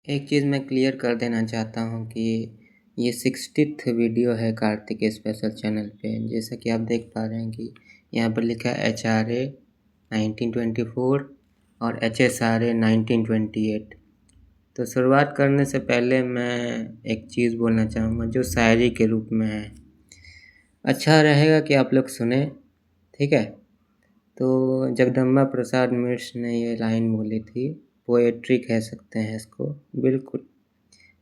एक चीज़ मैं क्लियर कर देना चाहता हूँ कि ये 60th वीडियो है कार्तिक स्पेशल चैनल पे। जैसा कि आप देख पा रहे हैं कि यहाँ पर लिखा है HRA 1924 और HSRA 1928। तो शुरुआत करने से पहले मैं एक चीज़ बोलना चाहूँगा जो शायरी के रूप में है। अच्छा रहेगा कि आप लोग सुने, ठीक है। तो जगदम्बा प्रसाद मिश्र ने ये लाइन बोली थी, पोएट्री कह सकते हैं इसको, बिल्कुल।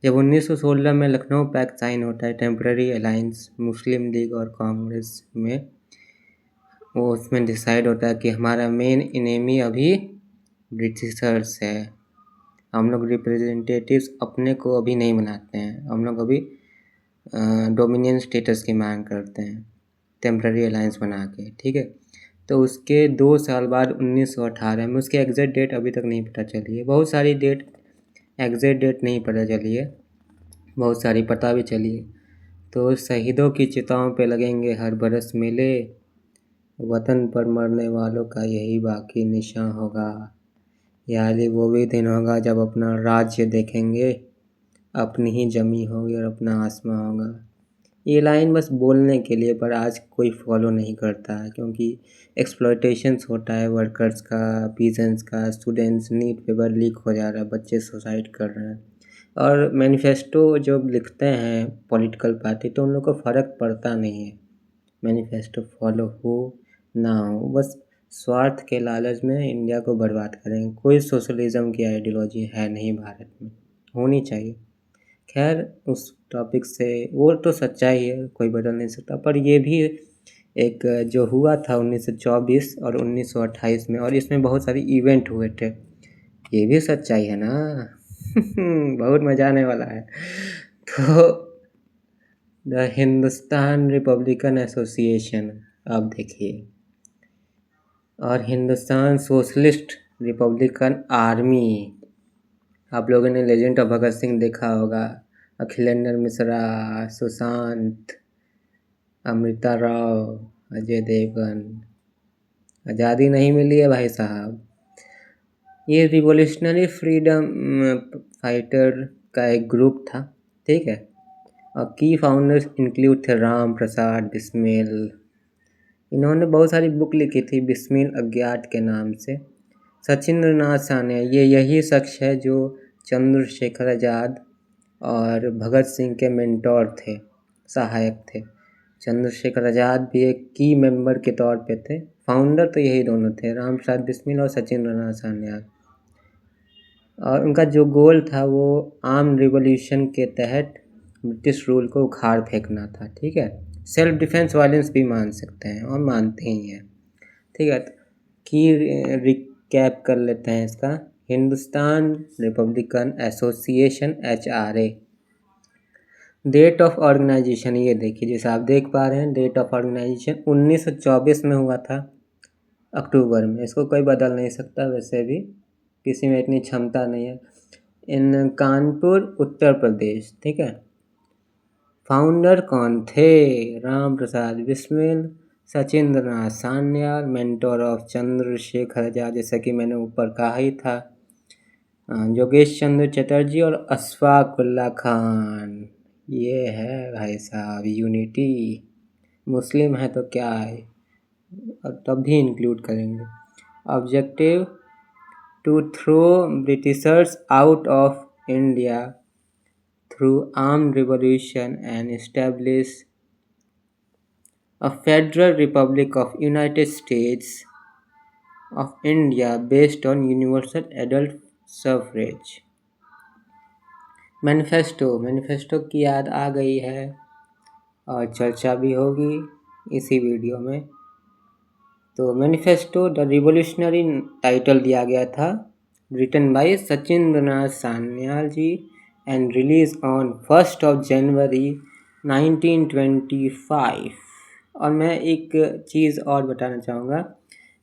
जब 1916 में लखनऊ पैक्ट साइन होता है टेम्पररी अलायंस मुस्लिम लीग और कांग्रेस में, वो उसमें डिसाइड होता है कि हमारा मेन इनेमी अभी ब्रिटिशर्स है। हम लोग रिप्रेजेंटेटिव्स अपने को अभी नहीं बनाते हैं, हम लोग अभी डोमिनियन स्टेटस की मांग करते हैं टेम्पररी अलायंस बना के, ठीक है। तो उसके 2 साल बाद 1918 में, उसकी एग्जैक्ट डेट अभी तक नहीं पता चली है, बहुत सारी डेट एग्जैक्ट डेट नहीं पता चली है, बहुत सारी पता भी चली है। तो शहीदों की चिताओं पे लगेंगे हर बरस मेले, वतन पर मरने वालों का यही बाकी निशान होगा। यानी वो भी दिन होगा जब अपना राज्य देखेंगे, अपनी ही जमी होगी और अपना आसमां होगा। ये लाइन बस बोलने के लिए, पर आज कोई फॉलो नहीं करता है क्योंकि एक्सप्लॉयटेशंस होता है वर्कर्स का, पीजेंट्स का, स्टूडेंट्स, नीट पेपर लीक हो जा रहा है, बच्चे सुसाइड कर रहे हैं। और मैनिफेस्टो जो लिखते हैं पॉलिटिकल पार्टी, तो उन लोग को फ़र्क पड़ता नहीं है मैनिफेस्टो फॉलो हो ना हो, बस स्वार्थ के लालच में इंडिया को बर्बाद करेंगे। कोई सोशलिज्म की आइडियोलॉजी है नहीं भारत में, होनी चाहिए। खैर, उस टॉपिक से, वो तो सच्चाई है, कोई बदल नहीं सकता, पर ये भी एक जो हुआ था 1924 और 1928 में, और इसमें बहुत सारे इवेंट हुए थे, ये भी सच्चाई है ना। बहुत मजा आने वाला है। तो द हिंदुस्तान रिपब्लिकन एसोसिएशन, आप देखिए, और हिंदुस्तान सोशलिस्ट रिपब्लिकन आर्मी। आप लोगों ने लेजेंड ऑफ भगत सिंह देखा होगा, अखिलेंद्र मिश्रा, सुशांत, अमृता राव, अजय देवगन। आज़ादी नहीं मिली है भाई साहब। ये रिवोल्यूशनरी फ्रीडम फाइटर का एक ग्रुप था, ठीक है। और की फाउंडर्स इंक्लूड थे राम प्रसाद बिस्मिल। इन्होंने बहुत सारी बुक लिखी थी बिस्मिल अज्ञात के नाम से। सचिंद्र नाथ सान्याल, ये यही शख्स है जो चंद्रशेखर आज़ाद और भगत सिंह के मेंटोर थे, सहायक थे। चंद्रशेखर आज़ाद भी एक की मेंबर के तौर पे थे, फाउंडर तो यही दोनों थे, राम प्रसाद बिस्मिल और सचिंद्र नाथ सान्याल। और उनका जो गोल था वो आर्म रिवॉल्यूशन के तहत ब्रिटिश रूल को उखाड़ फेंकना था, ठीक है। सेल्फ डिफेंस वायलेंस भी मान सकते हैं और मानते ही हैं, ठीक है। की रिकैप कर लेते हैं इसका। Hindustan Republican Association HRA। Date of organisation ये देखिए, जैसे आप देख पा रहे हैं, डेट ऑफ ऑर्गेनाइजेशन 1924 में हुआ था, अक्टूबर में। इसको कोई बदल नहीं सकता, वैसे भी किसी में इतनी क्षमता नहीं है। इन कानपुर उत्तर प्रदेश, ठीक है। फाउंडर कौन थे? राम प्रसाद बिस्मिल, सचिंद्र नाथ सान्याल, मेंटोर ऑफ चंद्रशेखर आजाद, जैसा कि मैंने ऊपर कहा ही था, योगेश चंद्र चटर्जी और अशफाकुल्ला खान। ये है भाई साहब यूनिटी। मुस्लिम है तो क्या है, और तब भी इंक्लूड करेंगे। Objective to throw Britishers out of India through armed revolution and establish a federal republic of United States of India based on universal adult suffrage। Manifesto की याद आ गई है और चर्चा भी होगी इसी वीडियो में। तो मैनिफेस्टो द रिवोल्यूशनरी टाइटल दिया गया था, written by Sachindra Nath Sanyal ji and released on 1st of January 1925। और मैं एक चीज़ और बताना चाहूँगा,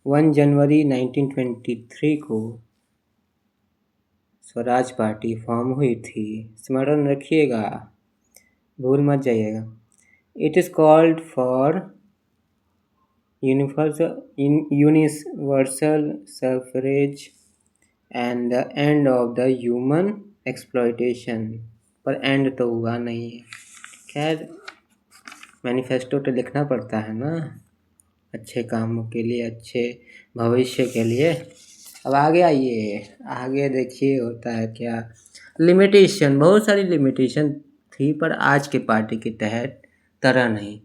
1 जनवरी 1923 को स्वराज पार्टी फॉर्म हुई थी, स्मरण रखिएगा, भूल मत जाइएगा। It is called for universal suffrage and the end of the human exploitation, पर एंड तो हुआ नहीं है। खैर, मैनिफेस्टो तो लिखना पड़ता है ना, अच्छे कामों के लिए, अच्छे भविष्य के लिए। अब आगे आइए, आगे देखिए होता है क्या। लिमिटेशन, बहुत सारी लिमिटेशन थी, पर आज के पार्टी के तहत तरह नहीं।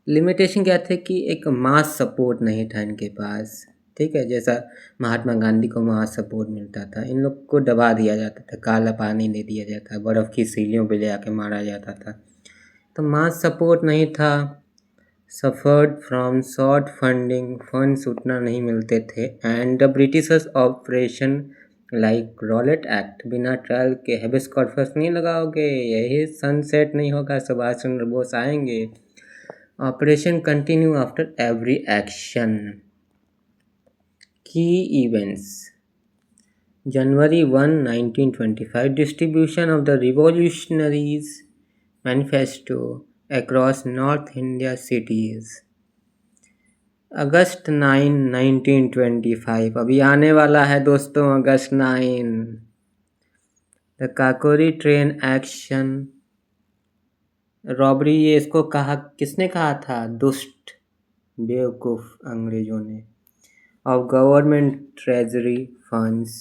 लिमिटेशन क्या थे कि एक मास सपोर्ट नहीं था इनके पास, ठीक है। जैसा महात्मा गांधी को मास सपोर्ट मिलता था, इन लोग को दबा दिया जाता था, काला पानी दे दिया जाता, बर्फ़ की सीलियों पे ले आके मारा जाता था। तो मास सपोर्ट नहीं था, suffered from short funding, funds उतना नहीं मिलते थे। And the Britishers operation like Rowlatt act, बिना ट्रायल के हेबियस कॉर्पस नहीं लगाओगे, यही सनसेट नहीं होगा, सुभाष चंद्र बोस आएंगे। Operation continue after every action. की events: January 1, 1925, distribution of the Revolutionaries Manifesto across North India cities. अगस्त 9, 1925, अभी आने वाला है दोस्तों अगस्त 9। The Kakori train action, robbery, ये इसको कहा, किसने कहा था? दुष्ट बेवकूफ़ अंग्रेजों ने। Of government treasury funds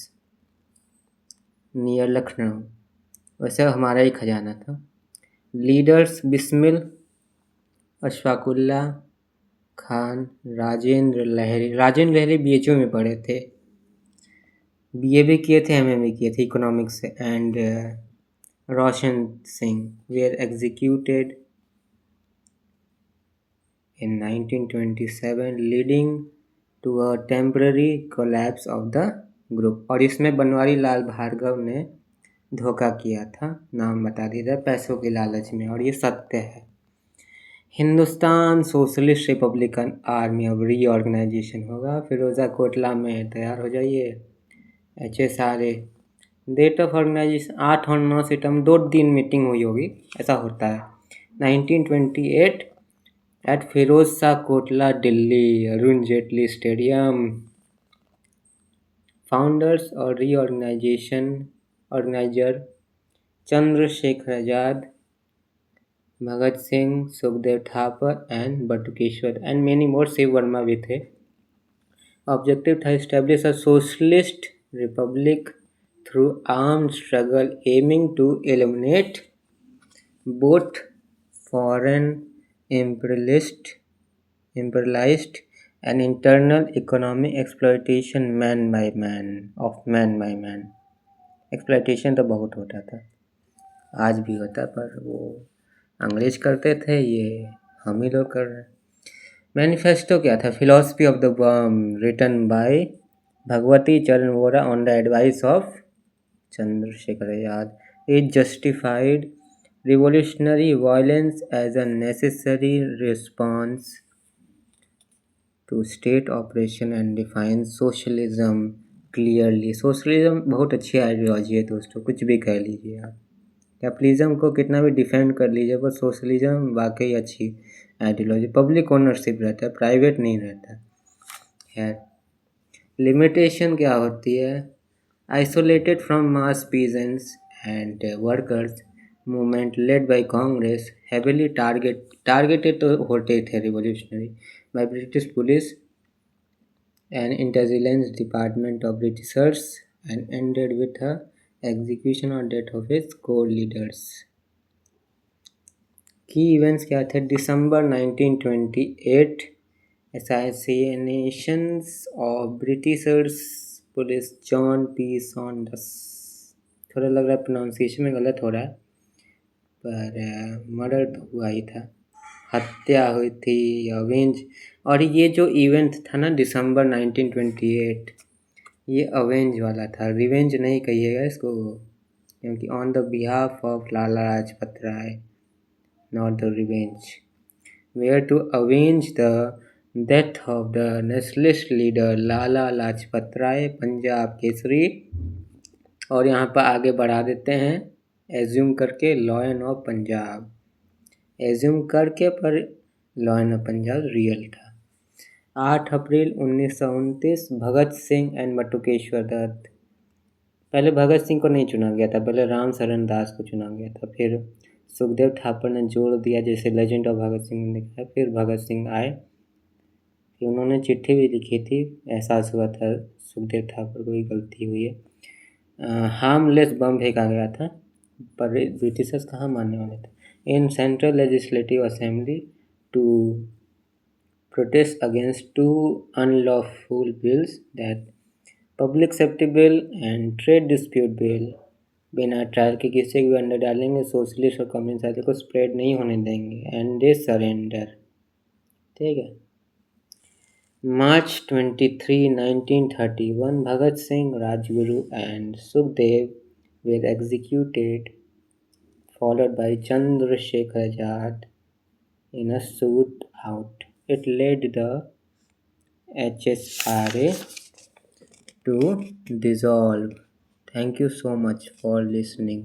near Lucknow, वैसे हमारा ही खजाना था। लीडर्स बिस्मिल, अशफाकुल्ला खान, राजेंद्र लहरी बीएचयू में पढ़े थे, बीए भी किए थे, एमए भी किए थे इकोनॉमिक्स से। And Roshan Singh were executed in 1927, leading to a temporary collapse of the group. और इसमें बनवारी लाल भार्गव ने धोखा किया था, नाम बता दीजिए, पैसों के लालच में, और ये सत्य है। हिंदुस्तान सोशलिस्ट रिपब्लिकन आर्मी अब रीऑर्गेनाइजेशन होगा, फिरोजा कोटला में तैयार हो जाइए। HSRA, डेट ऑफ ऑर्गेनाइजेशन 8 और 9 सितंबर, 2 दिन मीटिंग हुई होगी, ऐसा होता है। 1928 at Firoz Shah Kotla Delhi, Arun Jaitley stadium. Founders और reorganization organizer Chandrashekhar Azad, Bhagat Singh, Sukhdev Thapar and Batukeshwar and many more, Shiv Verma भी थे। ऑब्जेक्टिव था establish a socialist republic through armed struggle aiming to eliminate both foreign imperialist and internal economic exploitation man by man. Exploitation तो बहुत होता था, आज भी होता, पर वो अंग्रेज करते थे, ये हम ही लोग कर रहे हैं। मैनिफेस्टो क्या था? Philosophy of the worm, written by Bhagwati Charan Vohra on the advice of Chandrashekhar Azad. It justified revolutionary violence as a necessary response to state operation and defines socialism clearly. Socialism बहुत अच्छी आइडियोलॉजी है दोस्तों, कुछ भी कह लीजिए आप, कैपिटलिज्म को कितना भी डिफेंड कर लीजिए, पर सोशलिज्म वाकई अच्छी आइडियोलॉजी। पब्लिक ओनरशिप रहता है, प्राइवेट नहीं रहता है। लिमिटेशन क्या होती है? Isolated from mass peasants and workers movement led by Congress, heavily targeted तो होते थे revolutionary by British police and intelligence department of Britishers and ended with execution और death of its core leaders. Key events क्या थे? December 1928, assassinations of Britishers police John P Saunders, थोड़ा लग रहा है प्रोनाउंसिएशन में गलत हो रहा है, पर मर्डर तो हुआ ही था, हत्या हुई थी, अवेंज। और ये जो इवेंट था ना दिसंबर 1928, ये अवेंज वाला था, रिवेंज नहीं कहिएगा इसको, क्योंकि on the behalf of Lala Lajpat Rai, not the revenge. Were to avenge the death of the nationalist leader Lala Lajpat Rai, Punjab Kesari. और यहाँ पर आगे बढ़ा देते हैं एज्यूम करके लॉयन ऑफ पंजाब, एज्यूम करके, पर लॉयन ऑफ पंजाब रियल था। 8 अप्रैल 1929, भगत सिंह एंड बटुकेश्वर दत्त, पहले भगत सिंह को नहीं चुना गया था, पहले राम शरण दास को चुना गया था। फिर सुखदेव थापर ने जोड़ दिया, जैसे लेजेंड ऑफ भगत सिंह में लिखा है। फिर भगत सिंह आए, फिर उन्होंने चिट्ठी भी लिखी थी, एहसास हुआ था सुखदेव थापर को ही गलती हुई है। हार्मलेस बम फेंका गया था, पर ब्रिटिशर्स कहाँ मानने वाले थे। In central legislative assembly to protest against two unlawful bills, that public safety bill and trade dispute bill, बिना ट्रायल के किसी को भी अंडर डालेंगे, सोशलिस्ट और कम्युनिस्ट आदि को स्प्रेड नहीं होने देंगे, एंड दे सरेंडर। ठीक है। March 23, 1931, Bhagat Singh, Rajguru and Sukhdev were executed, followed by Chandrasekhar Azad in a shootout. It led the HSRA to dissolve. Thank you so much for listening.